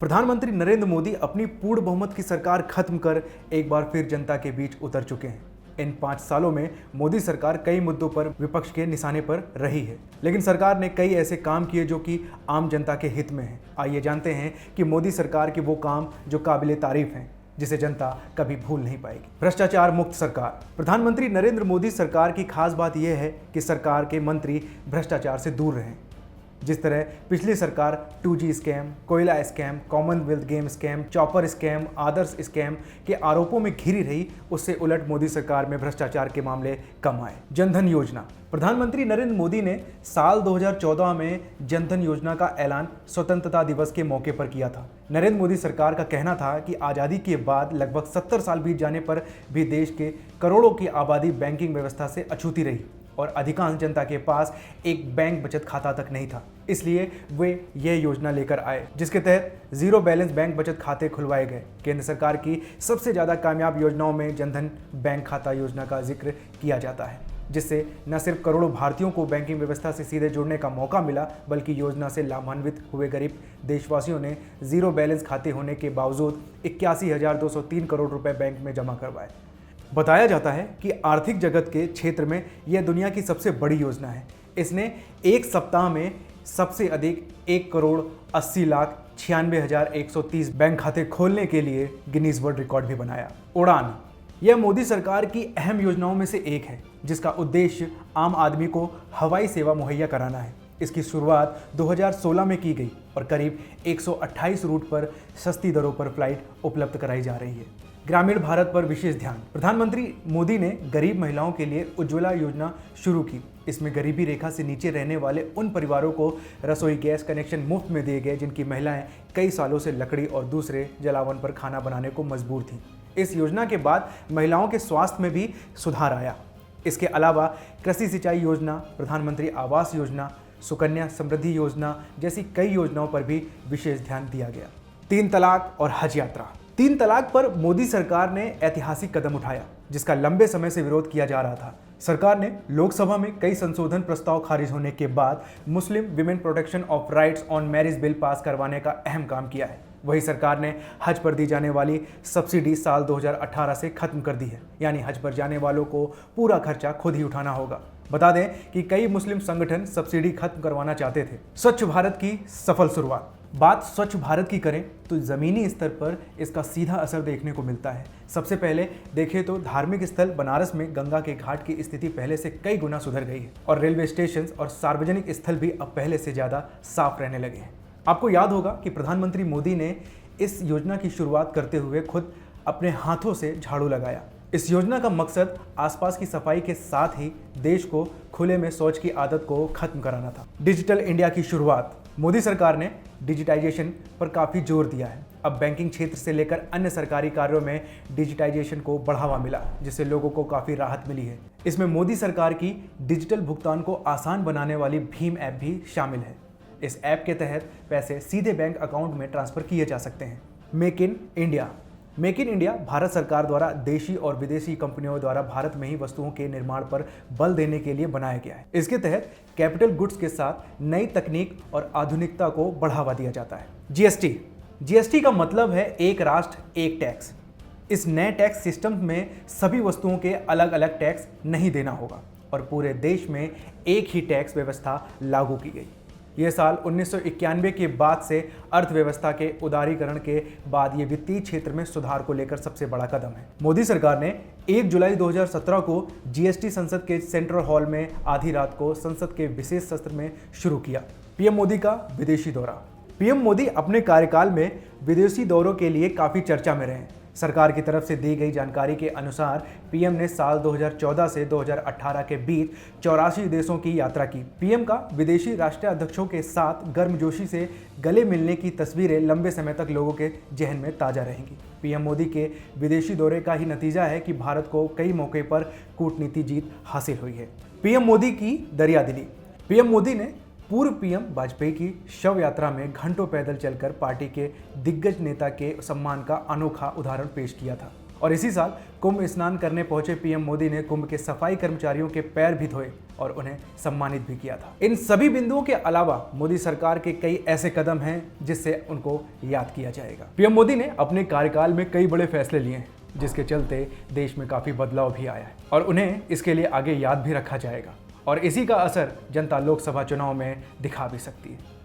प्रधानमंत्री नरेंद्र मोदी अपनी पूर्ण बहुमत की सरकार खत्म कर एक बार फिर जनता के बीच उतर चुके हैं। इन 5 सालों में मोदी सरकार कई मुद्दों पर विपक्ष के निशाने पर रही है, लेकिन सरकार ने कई ऐसे काम किए जो कि आम जनता के हित में हैं। आइए जानते हैं कि मोदी सरकार के वो काम जो काबिले तारीफ हैं, जिसे जनता कभी भूल नहीं पाएगी। भ्रष्टाचार मुक्त सरकार। प्रधानमंत्री नरेंद्र मोदी सरकार की खास बात यह है कि सरकार के मंत्री भ्रष्टाचार से दूर रहें। जिस तरह पिछली सरकार 2G स्कैम, कोयला scam, commonwealth game scam, chopper scam, Adarsh scam के आरोपों में घिरी रही, उससे उलट मोदी सरकार में भ्रष्टाचार के मामले कम आए। जनधन योजना। प्रधानमंत्री नरेंद्र मोदी ने साल 2014 में जनधन योजना का ऐलान स्वतंत्रता दिवस के मौके पर किया था। नरेंद्र मोदी सरकार का कहना था कि आज़ादी के बाद लगभग 70 साल बीत जाने पर भी देश के करोड़ों की आबादी बैंकिंग व्यवस्था से अछूती रही और अधिकांश जनता के पास एक बैंक बचत खाता तक नहीं था। इसलिए वे यह योजना लेकर आए, जिसके तहत जीरो बैलेंस बैंक बचत खाते खुलवाए गए। केंद्र सरकार की सबसे ज़्यादा कामयाब योजनाओं में जनधन बैंक खाता योजना का जिक्र किया जाता है, जिससे न सिर्फ करोड़ों भारतीयों को बैंकिंग व्यवस्था से सीधे जुड़ने का मौका मिला, बल्कि योजना से लाभान्वित हुए गरीब देशवासियों ने जीरो बैलेंस खाते होने के बावजूद 81,203 करोड़ रुपए बैंक में जमा करवाए। बताया जाता है कि आर्थिक जगत के क्षेत्र में यह दुनिया की सबसे बड़ी योजना है। इसने एक सप्ताह में सबसे अधिक 1,80,96,130 बैंक खाते खोलने के लिए गिनीज वर्ल्ड रिकॉर्ड भी बनाया। उड़ान। यह मोदी सरकार की अहम योजनाओं में से एक है, जिसका उद्देश्य आम आदमी को हवाई सेवा मुहैया कराना है। इसकी शुरुआत 2016 में की गई और करीब 128 रूट पर सस्ती दरों पर फ्लाइट उपलब्ध कराई जा रही है। ग्रामीण भारत पर विशेष ध्यान। प्रधानमंत्री मोदी ने गरीब महिलाओं के लिए उज्ज्वला योजना शुरू की। इसमें गरीबी रेखा से नीचे रहने वाले उन परिवारों को रसोई गैस कनेक्शन मुफ्त में दिए गए जिनकी महिलाएं कई सालों से लकड़ी और दूसरे जलावन पर खाना बनाने को मजबूर थीं। इस योजना के बाद महिलाओं के स्वास्थ्य में भी सुधार आया। इसके अलावा कृषि सिंचाई योजना, प्रधानमंत्री आवास योजना, सुकन्या समृद्धि योजना जैसी कई योजनाओं पर भी विशेष ध्यान दिया गया। 3 तलाक और हज यात्रा। 3 तलाक पर मोदी सरकार ने ऐतिहासिक कदम उठाया, जिसका लंबे समय से विरोध किया जा रहा था। सरकार ने लोकसभा में कई संशोधन प्रस्ताव खारिज होने के बाद Muslim women protection of rights on marriage bill pass करवाने का अहम काम किया है। वही सरकार ने हज पर दी जाने वाली सब्सिडी साल 2018 से खत्म कर दी है, यानी हज पर जाने वालों को पूरा खर्चा खुद ही उठाना होगा। बता दें कि कई मुस्लिम संगठन सब्सिडी खत्म करवाना चाहते थे। स्वच्छ भारत की सफल शुरुआत। बात स्वच्छ भारत की करें तो ज़मीनी स्तर पर इसका सीधा असर देखने को मिलता है। सबसे पहले देखें तो धार्मिक स्थल बनारस में गंगा के घाट की स्थिति पहले से कई गुना सुधर गई है और रेलवे स्टेशन और सार्वजनिक स्थल भी अब पहले से ज़्यादा साफ रहने लगे हैं। आपको याद होगा कि प्रधानमंत्री मोदी ने इस योजना की शुरुआत करते हुए खुद अपने हाथों से झाड़ू लगाया। इस योजना का मकसद आसपास की सफाई के साथ ही देश को खुले में शौच की आदत को खत्म कराना था। डिजिटल इंडिया की शुरुआत। मोदी सरकार ने डिजिटाइजेशन पर काफ़ी जोर दिया है। अब बैंकिंग क्षेत्र से लेकर अन्य सरकारी कार्यों में डिजिटाइजेशन को बढ़ावा मिला, जिससे लोगों को काफ़ी राहत मिली है। इसमें मोदी सरकार की डिजिटल भुगतान को आसान बनाने वाली भीम ऐप भी शामिल है। इस ऐप के तहत पैसे सीधे बैंक अकाउंट में ट्रांसफर किए जा सकते हैं। Make in India. Make in India Bharat सरकार द्वारा देशी और विदेशी कंपनियों द्वारा भारत में ही वस्तुओं के निर्माण पर बल देने के लिए बनाया गया है। इसके तहत कैपिटल गुड्स के साथ नई तकनीक और आधुनिकता को बढ़ावा दिया जाता है। जीएसटी का मतलब है एक राष्ट्र एक टैक्स। इस नए टैक्स सिस्टम में सभी वस्तुओं के अलग अलग टैक्स नहीं देना होगा और पूरे देश में एक ही टैक्स व्यवस्था लागू की गई। यह साल 1991 के बाद से अर्थव्यवस्था के उदारीकरण के बाद ये वित्तीय क्षेत्र में सुधार को लेकर सबसे बड़ा कदम है। मोदी सरकार ने 1 जुलाई 2017 को जीएसटी संसद के सेंट्रल हॉल में आधी रात को संसद के विशेष सत्र में शुरू किया। पीएम मोदी का विदेशी दौरा। पीएम मोदी अपने कार्यकाल में विदेशी दौरों के लिए काफ़ी चर्चा में रहे। सरकार की तरफ से दी गई जानकारी के अनुसार पीएम ने साल 2014 से 2018 के बीच 84 देशों की यात्रा की। पीएम का विदेशी राष्ट्राध्यक्षों के साथ गर्मजोशी से गले मिलने की तस्वीरें लंबे समय तक लोगों के जहन में ताज़ा रहेंगी। पीएम मोदी के विदेशी दौरे का ही नतीजा है कि भारत को कई मौके पर कूटनीति जीत हासिल हुई है। पीएम मोदी की दरियादिली। पीएम मोदी ने पूर्व पीएम वाजपेयी की शव यात्रा में घंटों पैदल चलकर पार्टी के दिग्गज नेता के सम्मान का अनोखा उदाहरण पेश किया था और इसी साल कुंभ स्नान करने पहुंचे पीएम मोदी ने कुंभ के सफाई कर्मचारियों के पैर भी धोए और उन्हें सम्मानित भी किया था। इन सभी बिंदुओं के अलावा मोदी सरकार के कई ऐसे कदम हैं जिससे उनको याद किया जाएगा। पीएम मोदी ने अपने कार्यकाल में कई बड़े फैसले लिए हैं, जिसके चलते देश में काफी बदलाव भी आया है और उन्हें इसके लिए आगे याद भी रखा जाएगा और इसी का असर जनता लोकसभा चुनाव में दिखा भी सकती है।